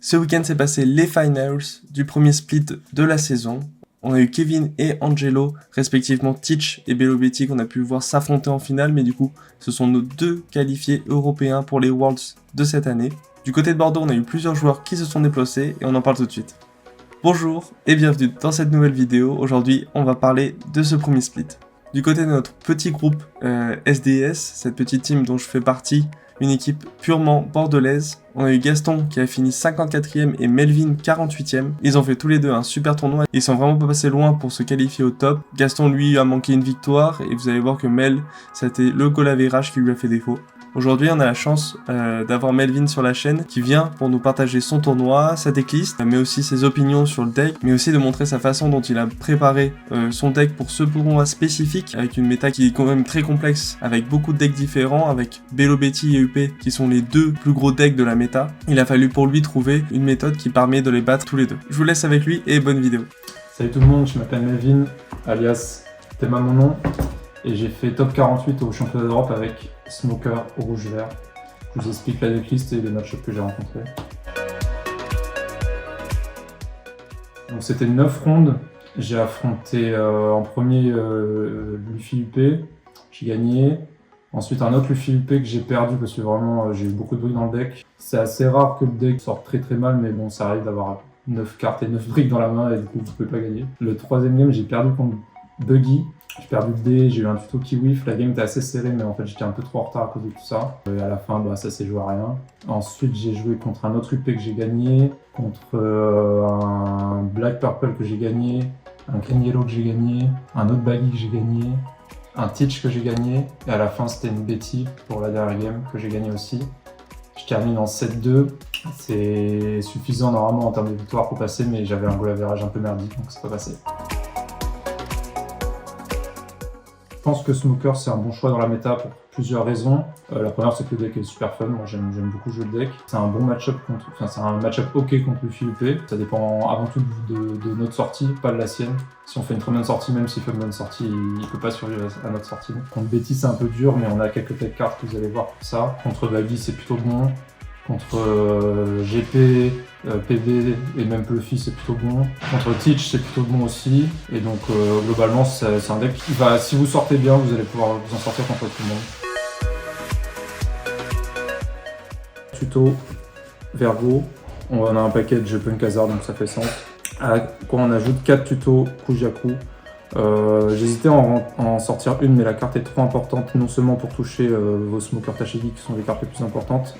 Ce week-end s'est passé les finals du premier split de la saison. On a eu Kevin et Angelo, respectivement Teach et Belobetti, qu'on a pu voir s'affronter en finale, mais du coup, ce sont nos deux qualifiés européens pour les Worlds de cette année. Du côté de Bordeaux, on a eu plusieurs joueurs qui se sont déplacés et on en parle tout de suite. Bonjour et bienvenue dans cette nouvelle vidéo. Aujourd'hui, on va parler de ce premier split. Du côté de notre petit groupe SDS, cette petite team dont je fais partie, une équipe purement bordelaise. On a eu Gaston qui a fini 54e et Melvin 48e. Ils ont fait tous les deux un super tournoi. Ils sont vraiment pas passés loin pour se qualifier au top. Gaston lui a manqué une victoire et vous allez voir que Mel, c'était le goal average qui lui a fait défaut. Aujourd'hui, on a la chance d'avoir Melvin sur la chaîne qui vient pour nous partager son tournoi, sa decklist, mais aussi ses opinions sur le deck, mais aussi de montrer sa façon dont il a préparé son deck pour ce tournoi spécifique, avec une méta qui est quand même très complexe, avec beaucoup de decks différents, avec Belobetti et UP qui sont les deux plus gros decks de la méta. Il a fallu pour lui trouver une méthode qui permet de les battre tous les deux. Je vous laisse avec lui et bonne vidéo. Salut tout le monde, je m'appelle Melvin, alias Théma mon nom, et j'ai fait top 48 au championnat d'Europe avec Smoker au rouge-vert. Je vous explique la decklist et les match-ups que j'ai rencontrés. Donc c'était 9 rondes. J'ai affronté en premier Luffy UP, j'ai gagné. Ensuite un autre Luffy UP que j'ai perdu parce que vraiment j'ai eu beaucoup de briques dans le deck. C'est assez rare que le deck sorte très mal, mais bon, ça arrive d'avoir 9 cartes et 9 briques dans la main et du coup vous pouvez pas gagner. Le troisième game, j'ai perdu contre Buggy. J'ai perdu le dé, j'ai eu un tuto qui whiff, la game était assez serrée mais en fait j'étais un peu trop en retard à cause de tout ça. Et à la fin ça s'est joué à rien. Ensuite j'ai joué contre un autre UP que j'ai gagné, contre un Black Purple que j'ai gagné, un Green Yellow que j'ai gagné, un autre Baggy que j'ai gagné, un Teach que j'ai gagné, et à la fin c'était une Betty pour la dernière game que j'ai gagné aussi. Je termine en 7-2, c'est suffisant normalement en termes de victoire pour passer, mais j'avais un goal average un peu merdique donc c'est pas passé. Je pense que Smoker c'est un bon choix dans la méta pour plusieurs raisons. La première c'est que le deck est super fun, moi j'aime beaucoup jouer le deck. C'est un bon match-up c'est un match-up ok contre Luffy UP. Ça dépend avant tout de notre sortie, pas de la sienne. Si on fait une très bonne sortie, même s'il fait une bonne sortie, il peut pas survivre à notre sortie. Contre Betty c'est un peu dur, mais on a quelques tech cartes que vous allez voir pour ça. Contre Baggy c'est plutôt bon. Contre GP, PB et même Pluffy c'est plutôt bon. Contre Teach c'est plutôt bon aussi. Et donc globalement c'est un deck qui va, si vous sortez bien, vous allez pouvoir vous en sortir contre tout le monde. Tuto Vergo, on a un package Punk Hazard donc ça fait sens. À quoi on ajoute 4 tutos Kujaku. J'hésitais à en sortir une, mais la carte est trop importante, non seulement pour toucher vos Smokers Tashigi qui sont les cartes les plus importantes,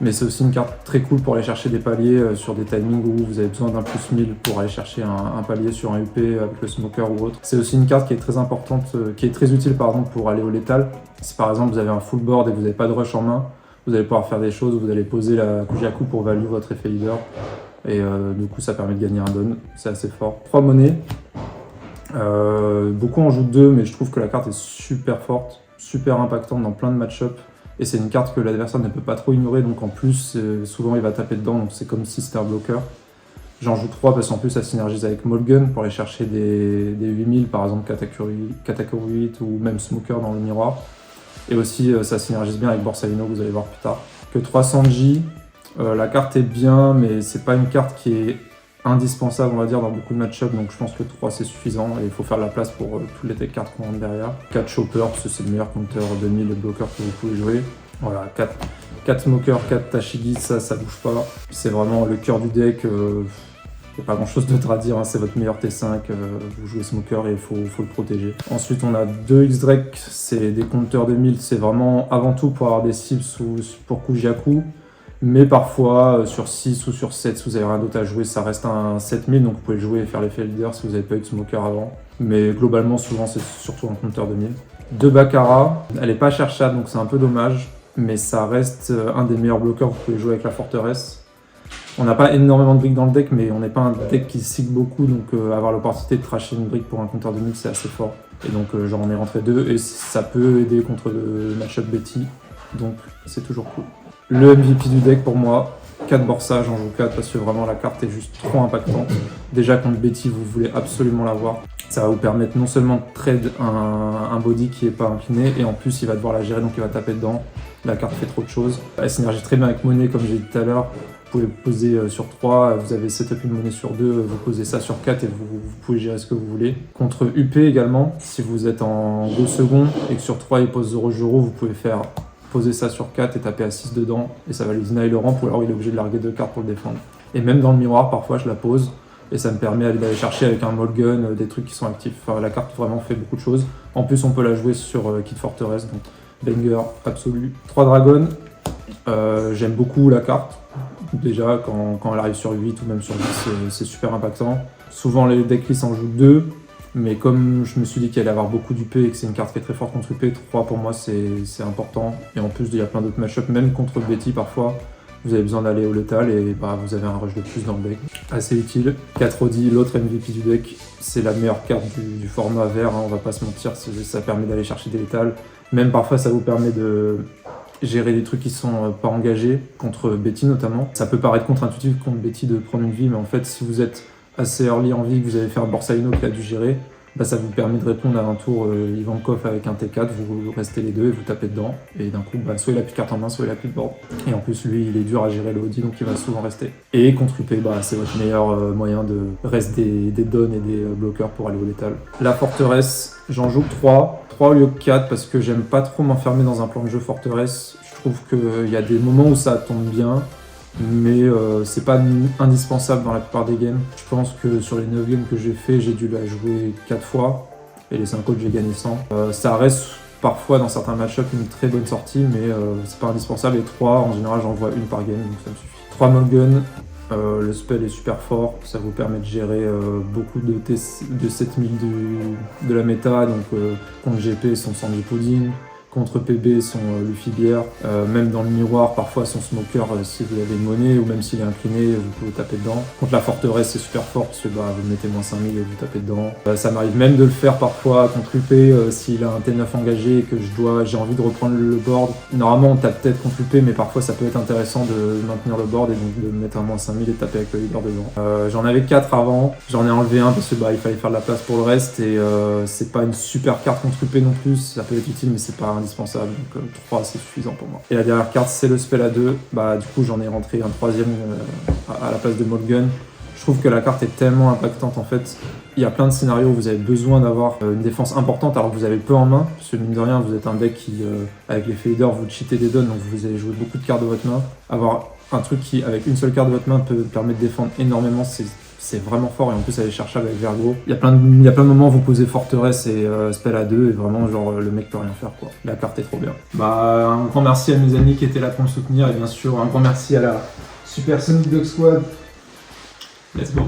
mais c'est aussi une carte très cool pour aller chercher des paliers sur des timings où vous avez besoin d'un plus 1000 pour aller chercher un palier sur un UP avec le Smoker ou autre. C'est aussi une carte qui est très importante, qui est très utile pardon, pour aller au létal. Si par exemple vous avez un full board et que vous n'avez pas de rush en main, vous allez pouvoir faire des choses, vous allez poser la Kujaku pour value votre effet leader. Et du coup ça permet de gagner un don, c'est assez fort. 3 monnaies, beaucoup en jouent 2 mais je trouve que la carte est super forte, super impactante dans plein de match-ups. Et c'est une carte que l'adversaire ne peut pas trop ignorer, donc en plus, souvent il va taper dedans, donc c'est comme si c'était un bloqueur. J'en joue 3 parce qu'en plus ça synergise avec Molgun pour aller chercher des 8000, par exemple Katakuri 8 ou même Smoker dans le miroir. Et aussi ça synergise bien avec Borsalino, vous allez voir plus tard. Que 300J, la carte est bien, mais c'est pas une carte qui est indispensable on va dire dans beaucoup de match-up, donc je pense que 3 c'est suffisant et il faut faire de la place pour toutes les tech cartes qu'on rentre derrière. 4 Chopper parce que c'est le meilleur compteur 2000 de bloqueurs que vous pouvez jouer. Voilà, 4 Smokers, 4 Tashigi, ça bouge pas. C'est vraiment le cœur du deck, il n'y a pas grand chose d'autre à dire, hein. C'est votre meilleur T5, vous jouez Smoker et il faut le protéger. Ensuite on a 2 X-Drake, c'est des compteurs de 1000, c'est vraiment avant tout pour avoir des cibles pour Kujaku. Mais parfois, sur 6 ou sur 7, si vous avez rien d'autre à jouer, ça reste un 7000, donc vous pouvez jouer et faire l'effet leader si vous n'avez pas eu de Smoker avant. Mais globalement, souvent, c'est surtout un compteur de 1000. 2 Baccarat, elle n'est pas cherchable, donc c'est un peu dommage, mais ça reste un des meilleurs bloqueurs que vous pouvez jouer avec la forteresse. On n'a pas énormément de briques dans le deck, mais on n'est pas un deck qui cycle beaucoup, donc avoir l'opportunité de trasher une brique pour un compteur de 1000, c'est assez fort. Et donc j'en ai rentré 2, et ça peut aider contre le match-up Betty, donc c'est toujours cool. Le MVP du deck pour moi, 4 Borsa, j'en joue 4 parce que vraiment la carte est juste trop impactante. Déjà contre Betty, vous voulez absolument l'avoir. Ça va vous permettre non seulement de trade un body qui n'est pas incliné, et en plus il va devoir la gérer donc il va taper dedans. La carte fait trop de choses. Elle synergie très bien avec Monet comme j'ai dit tout à l'heure. Vous pouvez poser sur 3, vous avez setup une monnaie sur 2, vous posez ça sur 4 et vous pouvez gérer ce que vous voulez. Contre UP également, si vous êtes en 2 secondes et que sur 3 il pose 0 Joro, vous pouvez faire poser ça sur 4 et taper à 6 dedans et ça va lui deny le ramp ou alors il est obligé de larguer 2 cartes pour le défendre. Et même dans le miroir, parfois je la pose et ça me permet d'aller chercher avec un Molgun des trucs qui sont actifs. Enfin, la carte vraiment fait beaucoup de choses. En plus on peut la jouer sur Kit Fortress, donc banger absolu. 3 dragons, j'aime beaucoup la carte. Déjà quand elle arrive sur 8 ou même sur 10 c'est super impactant. Souvent les decklists en jouent 2, mais comme je me suis dit qu'il allait avoir beaucoup d'UP et que c'est une carte qui est très forte contre UP, 3 pour moi c'est important. Et en plus il y a plein d'autres match-ups, même contre Betty parfois, vous avez besoin d'aller au létal et vous avez un rush de plus dans le deck. Assez utile. 4 Odi, l'autre MVP du deck, c'est la meilleure carte du format vert, hein, on va pas se mentir, ça permet d'aller chercher des létals. Même parfois ça vous permet de gérer des trucs qui sont pas engagés, contre Betty notamment. Ça peut paraître contre-intuitif contre Betty de prendre une vie, mais en fait si vous êtes assez early en vie, que vous allez faire Borsalino qui a dû gérer, ça vous permet de répondre à un tour Ivankov avec un T4, vous restez les deux et vous tapez dedans. Et d'un coup, soit il a plus de carte en main, soit il a plus de board. Et en plus, lui, il est dur à gérer le Audi, donc il va souvent rester. Et contre UP, c'est votre meilleur moyen de rester des dons et des bloqueurs pour aller au létal. La forteresse, j'en joue 3 au lieu de 4 parce que j'aime pas trop m'enfermer dans un plan de jeu forteresse. Je trouve qu'il y a des moments où ça tombe bien, mais c'est pas indispensable dans la plupart des games. Je pense que sur les 9 games que j'ai fait, j'ai dû la jouer 4 fois, et les 5 autres j'ai gagné 100. Ça reste parfois dans certains match-ups une très bonne sortie, mais c'est pas indispensable, et 3 en général j'en vois une par game, donc ça me suffit. 3 Mulligan, le spell est super fort, ça vous permet de gérer beaucoup de 7000 de la méta, donc contre GP son Sandy Pudding, contre PB son Luffy Bière, même dans le miroir parfois son Smoker si vous avez une monnaie, ou même s'il est incliné vous pouvez taper dedans. Contre la forteresse c'est super fort parce que vous mettez moins 5000 et vous tapez dedans. Ça m'arrive même de le faire parfois contre UP s'il a un T9 engagé et que j'ai envie de reprendre le board. Normalement on tape peut-être contre UP, mais parfois ça peut être intéressant de maintenir le board et donc de mettre un moins 5000 et de taper avec le leader dedans. J'en avais 4 avant, j'en ai enlevé un parce que il fallait faire de la place pour le reste, et c'est pas une super carte contre UP non plus, ça peut être utile mais c'est pas indispensable, donc 3 c'est suffisant pour moi. Et la dernière carte c'est le spell à 2, du coup j'en ai rentré un troisième à la place de Molgun. Je trouve que la carte est tellement impactante en fait, il y a plein de scénarios où vous avez besoin d'avoir une défense importante alors que vous avez peu en main, parce que mine de rien vous êtes un deck qui, avec les faders, vous cheatez des dons, donc vous allez jouer beaucoup de cartes de votre main. Avoir un truc qui avec une seule carte de votre main peut permettre de défendre énormément, c'est vraiment fort, et en plus aller chercher avec Vergo. Il y a plein de moments où vous posez forteresse et spell à 2 et vraiment genre le mec peut rien faire quoi. La carte est trop bien. Un grand merci à mes amis qui étaient là pour me soutenir, et bien sûr un grand merci à la Super Sonic Dog Squad. Let's go.